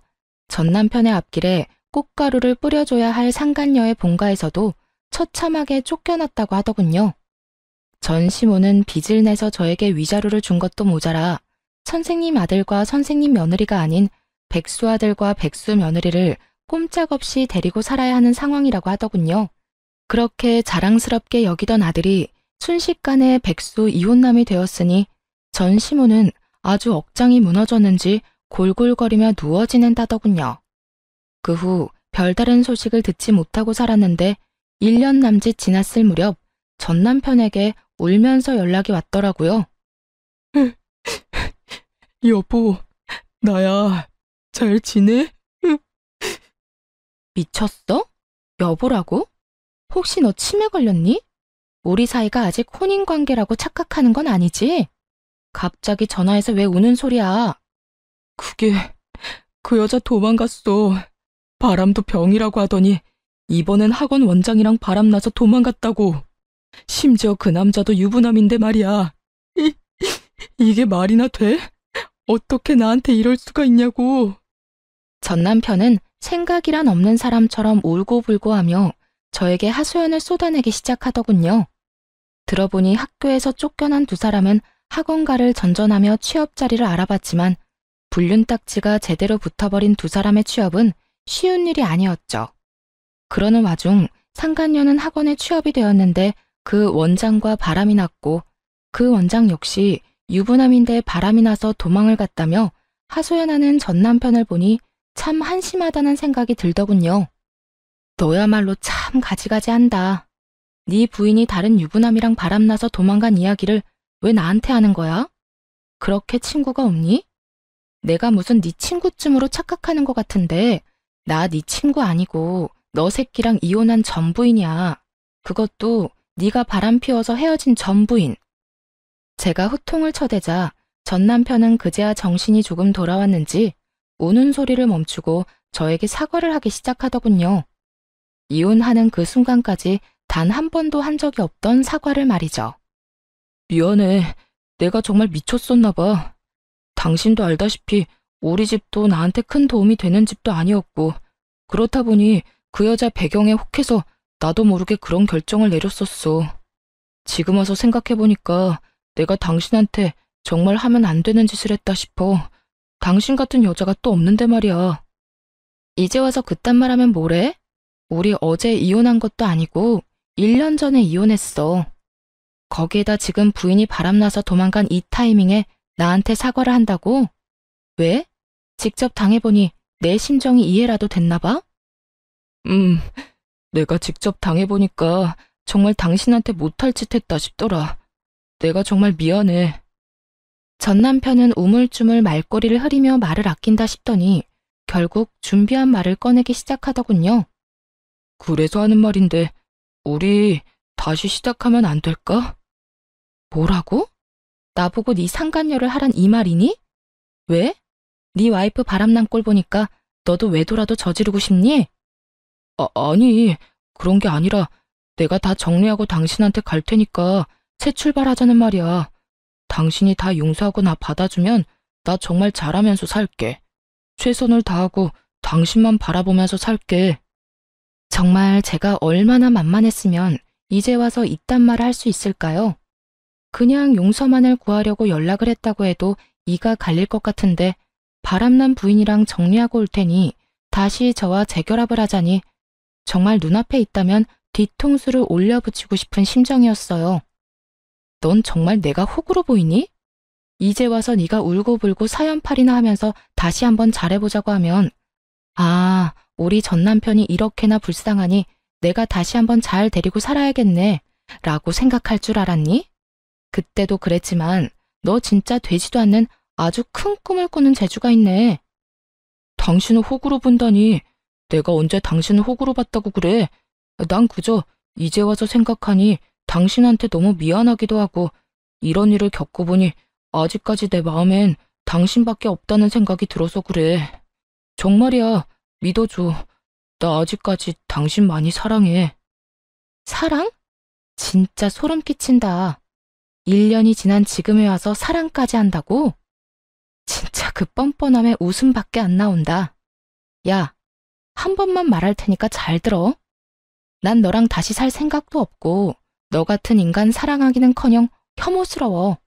전 남편의 앞길에 꽃가루를 뿌려줘야 할 상간녀의 본가에서도 처참하게 쫓겨났다고 하더군요. 전 시모는 빚을 내서 저에게 위자료를 준 것도 모자라 선생님 아들과 선생님 며느리가 아닌 백수 아들과 백수 며느리를 꼼짝없이 데리고 살아야 하는 상황이라고 하더군요. 그렇게 자랑스럽게 여기던 아들이 순식간에 백수 이혼남이 되었으니 전 시모는 아주 억장이 무너졌는지 골골거리며 누워 지낸다더군요. 그 후 별다른 소식을 듣지 못하고 살았는데 1년 남짓 지났을 무렵 전 남편에게 울면서 연락이 왔더라고요. 여보, 나야. 잘 지내? 미쳤어? 여보라고? 혹시 너 치매 걸렸니? 우리 사이가 아직 혼인관계라고 착각하는 건 아니지? 갑자기 전화해서 왜 우는 소리야? 그게 그 여자 도망갔어. 바람도 병이라고 하더니 이번엔 학원 원장이랑 바람나서 도망갔다고. 심지어 그 남자도 유부남인데 말이야. 이게 말이나 돼? 어떻게 나한테 이럴 수가 있냐고. 전 남편은 생각이란 없는 사람처럼 울고불고하며 저에게 하소연을 쏟아내기 시작하더군요. 들어보니 학교에서 쫓겨난 두 사람은 학원가를 전전하며 취업 자리를 알아봤지만 불륜 딱지가 제대로 붙어버린 두 사람의 취업은 쉬운 일이 아니었죠. 그러는 와중 상간녀는 학원에 취업이 되었는데 그 원장과 바람이 났고 그 원장 역시 유부남인데 바람이 나서 도망을 갔다며 하소연하는 전 남편을 보니 참 한심하다는 생각이 들더군요. 너야말로 참 가지가지한다. 네 부인이 다른 유부남이랑 바람나서 도망간 이야기를 왜 나한테 하는 거야? 그렇게 친구가 없니? 내가 무슨 네 친구쯤으로 착각하는 것 같은데 나 네 친구 아니고 너 새끼랑 이혼한 전 부인이야. 그것도 네가 바람 피워서 헤어진 전 부인. 제가 후통을 쳐대자 전 남편은 그제야 정신이 조금 돌아왔는지 우는 소리를 멈추고 저에게 사과를 하기 시작하더군요. 이혼하는 그 순간까지 단 한 번도 한 적이 없던 사과를 말이죠. 미안해. 내가 정말 미쳤었나 봐. 당신도 알다시피 우리 집도 나한테 큰 도움이 되는 집도 아니었고 그렇다 보니 그 여자 배경에 혹해서 나도 모르게 그런 결정을 내렸었어. 지금 와서 생각해보니까 내가 당신한테 정말 하면 안 되는 짓을 했다 싶어. 당신 같은 여자가 또 없는데 말이야. 이제 와서 그딴 말 하면 뭐래? 우리 어제 이혼한 것도 아니고 1년 전에 이혼했어. 거기에다 지금 부인이 바람나서 도망간 이 타이밍에 나한테 사과를 한다고? 왜? 직접 당해보니 내 심정이 이해라도 됐나 봐? 내가 직접 당해보니까 정말 당신한테 못할 짓 했다 싶더라. 내가 정말 미안해. 전 남편은 우물쭈물 말꼬리를 흐리며 말을 아낀다 싶더니 결국 준비한 말을 꺼내기 시작하더군요. 그래서 하는 말인데 우리 다시 시작하면 안 될까? 뭐라고? 나보고 네 상간녀를 하란 이 말이니? 왜? 네 와이프 바람난 꼴 보니까 너도 외도라도 저지르고 싶니? 아니, 그런 게 아니라 내가 다 정리하고 당신한테 갈 테니까 새 출발하자는 말이야. 당신이 다 용서하고 나 받아주면 나 정말 잘하면서 살게. 최선을 다하고 당신만 바라보면서 살게. 정말 제가 얼마나 만만했으면 이제 와서 이딴 말을 할 수 있을까요? 그냥 용서만을 구하려고 연락을 했다고 해도 이가 갈릴 것 같은데 바람난 부인이랑 정리하고 올 테니 다시 저와 재결합을 하자니 정말 눈앞에 있다면 뒤통수를 올려붙이고 싶은 심정이었어요. 넌 정말 내가 호구로 보이니? 이제 와서 네가 울고불고 사연팔이나 하면서 다시 한번 잘해보자고 하면 아, 우리 전 남편이 이렇게나 불쌍하니 내가 다시 한번 잘 데리고 살아야겠네 라고 생각할 줄 알았니? 그때도 그랬지만 너 진짜 되지도 않는 아주 큰 꿈을 꾸는 재주가 있네. 당신을 호구로 본다니. 내가 언제 당신을 호구로 봤다고 그래. 난 그저 이제 와서 생각하니 당신한테 너무 미안하기도 하고 이런 일을 겪어보니 아직까지 내 마음엔 당신밖에 없다는 생각이 들어서 그래. 정말이야. 믿어줘. 나 아직까지 당신 많이 사랑해. 사랑? 진짜 소름 끼친다. 1년이 지난 지금에 와서 사랑까지 한다고? 진짜 그 뻔뻔함에 웃음밖에 안 나온다. 야, 한 번만 말할 테니까 잘 들어. 난 너랑 다시 살 생각도 없고 너 같은 인간 사랑하기는커녕 혐오스러워.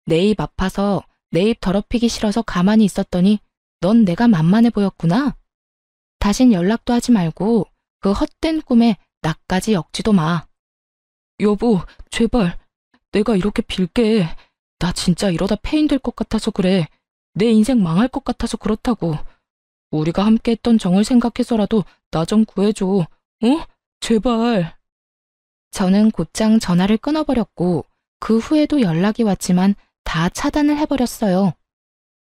내 입 아파서 내 입 더럽히기 싫어서 가만히 있었더니 넌 내가 만만해 보였구나. 다신 연락도 하지 말고 그 헛된 꿈에 나까지 엮지도 마. 여보, 제발. 내가 이렇게 빌게. 나 진짜 이러다 폐인될 것 같아서 그래. 내 인생 망할 것 같아서 그렇다고. 우리가 함께 했던 정을 생각해서라도 나 좀 구해줘. 어? 제발. 저는 곧장 전화를 끊어버렸고 그 후에도 연락이 왔지만 다 차단을 해버렸어요.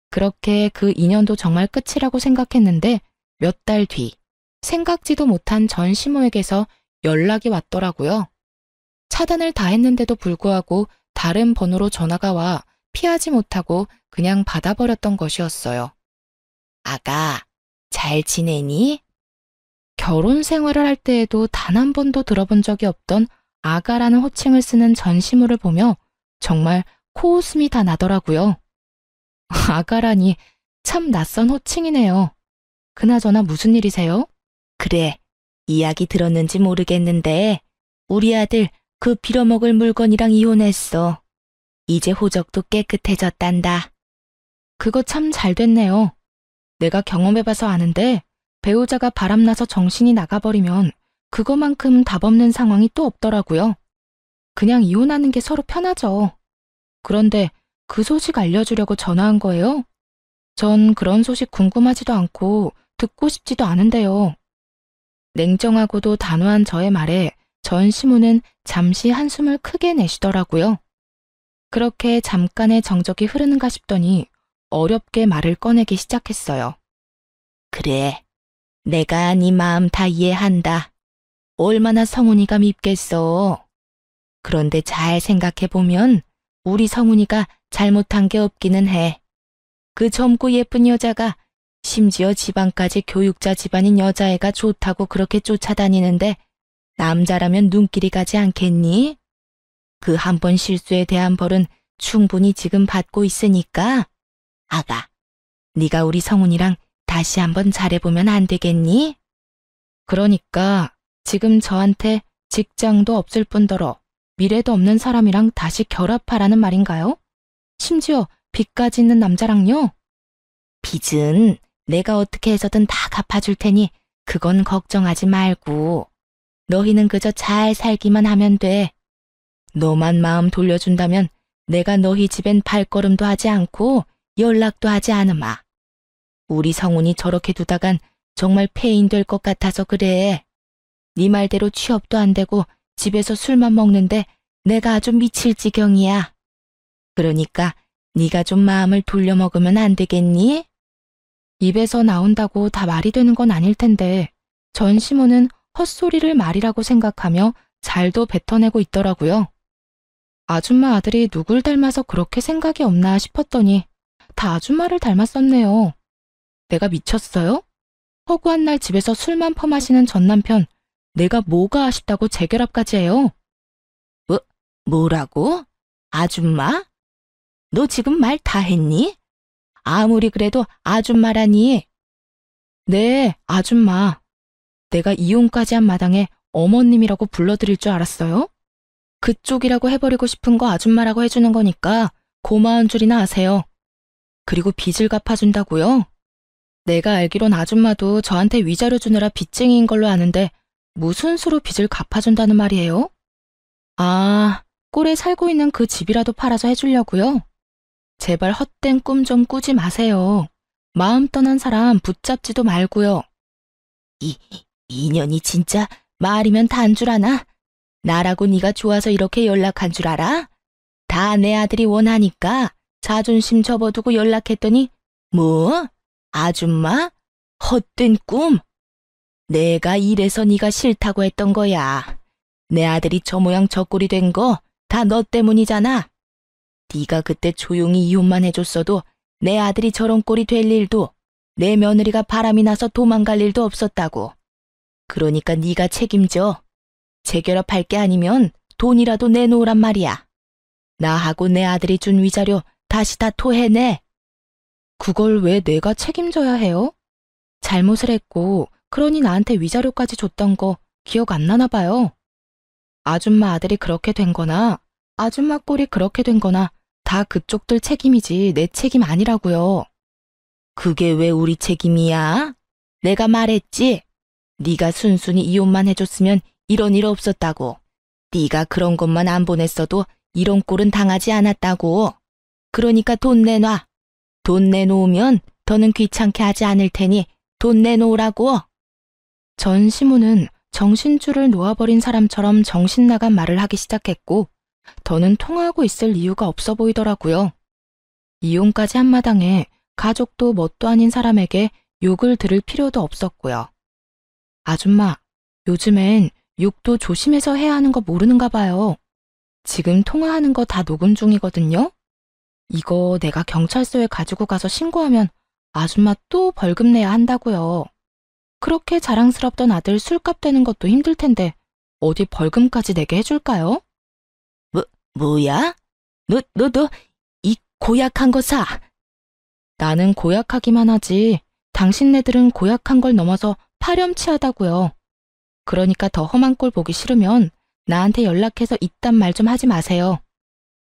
그렇게 그 인연도 정말 끝이라고 생각했는데 몇 달 뒤 생각지도 못한 전 시모에게서 연락이 왔더라고요. 차단을 다 했는데도 불구하고 다른 번호로 전화가 와 피하지 못하고 그냥 받아버렸던 것이었어요. 아가, 잘 지내니? 결혼 생활을 할 때에도 단 한 번도 들어본 적이 없던 아가라는 호칭을 쓰는 전시모를 보며 정말 코웃음이 다 나더라고요. 아가라니 참 낯선 호칭이네요. 그나저나 무슨 일이세요? 그래, 이야기 들었는지 모르겠는데 우리 아들 그 빌어먹을 물건이랑 이혼했어. 이제 호적도 깨끗해졌단다. 그거 참 잘 됐네요. 내가 경험해봐서 아는데 배우자가 바람나서 정신이 나가버리면 그거만큼 답 없는 상황이 또 없더라고요. 그냥 이혼하는 게 서로 편하죠. 그런데 그 소식 알려주려고 전화한 거예요? 전 그런 소식 궁금하지도 않고 듣고 싶지도 않은데요. 냉정하고도 단호한 저의 말에 전 시모는 잠시 한숨을 크게 내쉬더라고요. 그렇게 잠깐의 정적이 흐르는가 싶더니 어렵게 말을 꺼내기 시작했어요. 그래, 내가 네 마음 다 이해한다. 얼마나 성훈이가 밉겠어. 그런데 잘 생각해보면 우리 성훈이가 잘못한 게 없기는 해. 그 젊고 예쁜 여자가 심지어 집안까지 교육자 집안인 여자애가 좋다고 그렇게 쫓아다니는데 남자라면 눈길이 가지 않겠니? 그 한 번 실수에 대한 벌은 충분히 지금 받고 있으니까 아가, 네가 우리 성훈이랑 다시 한번 잘해보면 안 되겠니? 그러니까 지금 저한테 직장도 없을 뿐더러 미래도 없는 사람이랑 다시 결합하라는 말인가요? 심지어 빚까지 있는 남자랑요? 빚은 내가 어떻게 해서든 다 갚아줄 테니 그건 걱정하지 말고 너희는 그저 잘 살기만 하면 돼. 너만 마음 돌려준다면 내가 너희 집엔 발걸음도 하지 않고 연락도 하지 않으마. 우리 성훈이 저렇게 두다간 정말 폐인 될 것 같아서 그래. 네 말대로 취업도 안 되고 집에서 술만 먹는데 내가 아주 미칠 지경이야. 그러니까 네가 좀 마음을 돌려먹으면 안 되겠니? 입에서 나온다고 다 말이 되는 건 아닐 텐데 전 시모는 헛소리를 말이라고 생각하며 잘도 뱉어내고 있더라고요. 아줌마 아들이 누굴 닮아서 그렇게 생각이 없나 싶었더니 다 아줌마를 닮았었네요. 내가 미쳤어요? 허구한 날 집에서 술만 퍼마시는 전 남편, 내가 뭐가 아쉽다고 재결합까지 해요? 뭐라고? 아줌마? 너 지금 말 다 했니? 아무리 그래도 아줌마라니. 네, 아줌마. 내가 이혼까지 한 마당에 어머님이라고 불러드릴 줄 알았어요? 그쪽이라고 해버리고 싶은 거 아줌마라고 해주는 거니까 고마운 줄이나 아세요. 그리고 빚을 갚아준다고요? 내가 알기론 아줌마도 저한테 위자료 주느라 빚쟁이인 걸로 아는데 무슨 수로 빚을 갚아준다는 말이에요? 아, 꼴에 살고 있는 그 집이라도 팔아서 해주려고요? 제발 헛된 꿈 좀 꾸지 마세요. 마음 떠난 사람 붙잡지도 말고요. 이년이 진짜 말이면 다 한 줄 아나? 나라고 네가 좋아서 이렇게 연락한 줄 알아? 다 내 아들이 원하니까 자존심 접어두고 연락했더니 뭐? 아줌마? 헛된 꿈? 내가 이래서 네가 싫다고 했던 거야. 내 아들이 저 모양 저 꼴이 된 거 다 너 때문이잖아. 네가 그때 조용히 이혼만 해줬어도 내 아들이 저런 꼴이 될 일도 내 며느리가 바람이 나서 도망갈 일도 없었다고. 그러니까 네가 책임져. 재결합할 게 아니면 돈이라도 내놓으란 말이야. 나하고 내 아들이 준 위자료 다시 다 토해내. 그걸 왜 내가 책임져야 해요? 잘못을 했고 그러니 나한테 위자료까지 줬던 거 기억 안 나나 봐요. 아줌마 아들이 그렇게 된 거나 아줌마 꼴이 그렇게 된 거나 다 그쪽들 책임이지 내 책임 아니라고요. 그게 왜 우리 책임이야? 내가 말했지. 네가 순순히 이혼만 해줬으면 이런 일 없었다고. 네가 그런 것만 안 보냈어도 이런 꼴은 당하지 않았다고. 그러니까 돈 내놔. 돈 내놓으면 더는 귀찮게 하지 않을 테니 돈 내놓으라고. 전 시무는 정신줄을 놓아버린 사람처럼 정신 나간 말을 하기 시작했고 더는 통화하고 있을 이유가 없어 보이더라고요. 이혼까지 한 마당에 가족도 뭣도 아닌 사람에게 욕을 들을 필요도 없었고요. 아줌마, 요즘엔 욕도 조심해서 해야 하는 거 모르는가 봐요. 지금 통화하는 거 다 녹음 중이거든요. 이거 내가 경찰서에 가지고 가서 신고하면 아줌마 또 벌금 내야 한다고요. 그렇게 자랑스럽던 아들 술값 되는 것도 힘들 텐데 어디 벌금까지 내게 해줄까요? 뭐야? 너, 이 고약한 거 사! 나는 고약하기만 하지 당신네들은 고약한 걸 넘어서 파렴치하다고요. 그러니까 더 험한 꼴 보기 싫으면 나한테 연락해서 이딴 말 좀 하지 마세요.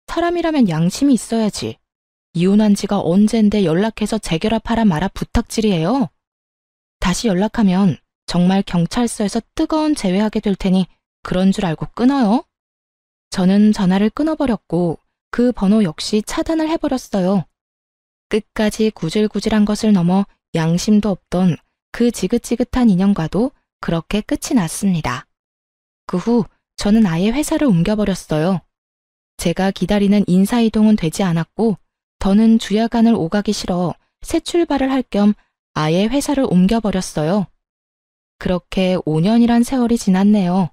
사람이라면 양심이 있어야지. 이혼한 지가 언젠데 연락해서 재결합하라 마라 부탁질이에요. 다시 연락하면 정말 경찰서에서 뜨거운 제외하게 될 테니 그런 줄 알고 끊어요. 저는 전화를 끊어버렸고 그 번호 역시 차단을 해버렸어요. 끝까지 구질구질한 것을 넘어 양심도 없던 그 지긋지긋한 인연과도 그렇게 끝이 났습니다. 그 후 저는 아예 회사를 옮겨버렸어요. 제가 기다리는 인사이동은 되지 않았고 더는 주야간을 오가기 싫어 새 출발을 할 겸 아예 회사를 옮겨버렸어요. 그렇게 5년이란 세월이 지났네요.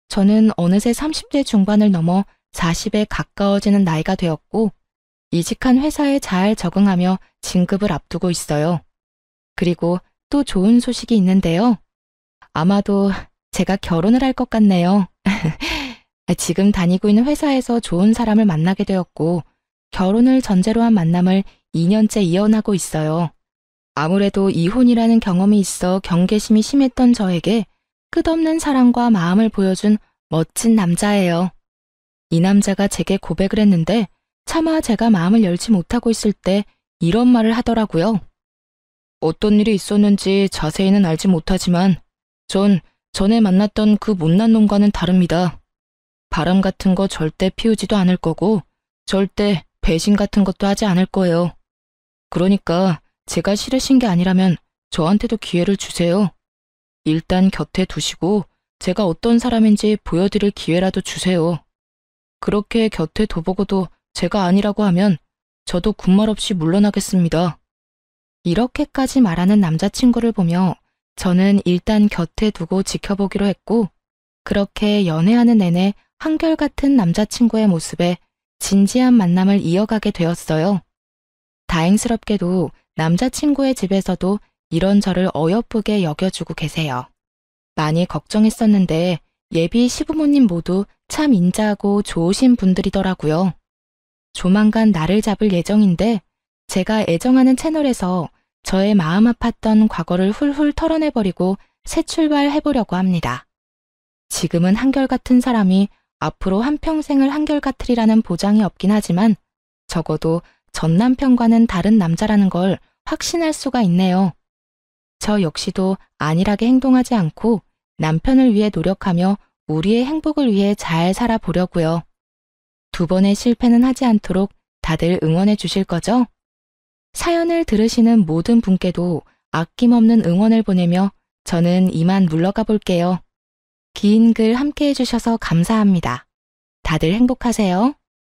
저는 어느새 30대 중반을 넘어 40에 가까워지는 나이가 되었고 이직한 회사에 잘 적응하며 진급을 앞두고 있어요. 그리고 또 좋은 소식이 있는데요. 아마도 제가 결혼을 할 것 같네요. 지금 다니고 있는 회사에서 좋은 사람을 만나게 되었고 결혼을 전제로 한 만남을 2년째 이어나고 있어요. 아무래도 이혼이라는 경험이 있어 경계심이 심했던 저에게 끝없는 사랑과 마음을 보여준 멋진 남자예요. 이 남자가 제게 고백을 했는데 차마 제가 마음을 열지 못하고 있을 때 이런 말을 하더라고요. 어떤 일이 있었는지 자세히는 알지 못하지만 전 전에 만났던 그 못난 놈과는 다릅니다. 바람 같은 거 절대 피우지도 않을 거고 절대 배신 같은 것도 하지 않을 거예요. 그러니까 제가 싫으신 게 아니라면 저한테도 기회를 주세요. 일단 곁에 두시고 제가 어떤 사람인지 보여드릴 기회라도 주세요. 그렇게 곁에 둬보고도 제가 아니라고 하면 저도 군말 없이 물러나겠습니다. 이렇게까지 말하는 남자친구를 보며 저는 일단 곁에 두고 지켜보기로 했고 그렇게 연애하는 내내 한결같은 남자친구의 모습에 진지한 만남을 이어가게 되었어요. 다행스럽게도 남자친구의 집에서도 이런 저를 어여쁘게 여겨주고 계세요. 많이 걱정했었는데 예비 시부모님 모두 참 인자하고 좋으신 분들이더라고요. 조만간 나를 잡을 예정인데 제가 애정하는 채널에서 저의 마음 아팠던 과거를 훌훌 털어내버리고 새 출발해보려고 합니다. 지금은 한결같은 사람이 앞으로 한평생을 한결같으리라는 보장이 없긴 하지만 적어도 전 남편과는 다른 남자라는 걸 확신할 수가 있네요. 저 역시도 안일하게 행동하지 않고 남편을 위해 노력하며 우리의 행복을 위해 잘 살아보려고요. 두 번의 실패는 하지 않도록 다들 응원해 주실 거죠? 사연을 들으시는 모든 분께도 아낌없는 응원을 보내며 저는 이만 물러가 볼게요. 긴 글 함께 해주셔서 감사합니다. 다들 행복하세요.